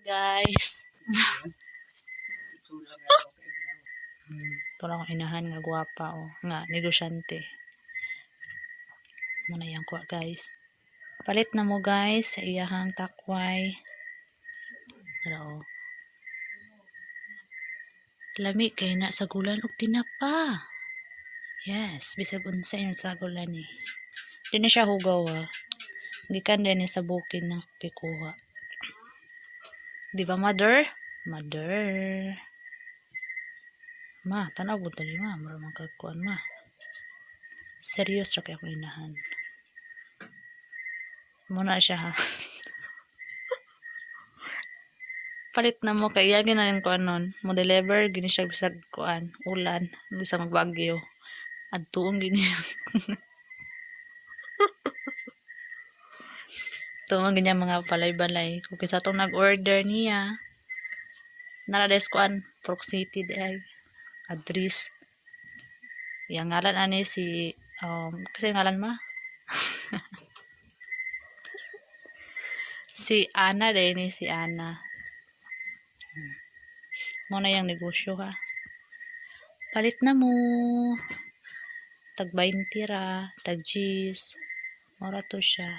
guys. Ito lang ang inahan nga gwapa o nga negosyante. Muna yan ko guys. Palit na mo guys sa iyahang takway. Pero lami kay na sa gulan og tinapa. Yes, bisag unsa yung sa gulan ni. Di na siya hugaw ha. Gikan din sa bukid na kikuha. Di ba mother? Mother. Ma, tanaw po tali ma. Maramang kagkuhan ma. Serious ra kaya akong inahan. Muna siya ha. Palit na mo kay yagi na yung kuan nun. Mo deliver, gini siya bisag kuan. Ulan. Bisag magbagyo. Adtuong gini. Tuong ganyan mga balay-balay. Kung kisa itong nag-order niya. Narades kuan. Proximity day. Address. Yang ngalan ani si kasi ngalan ma si Ana din ni si Ana. Muna yung negosyo ha. Palit na mo. Tag 20 ra, tag 10. Mura to siya.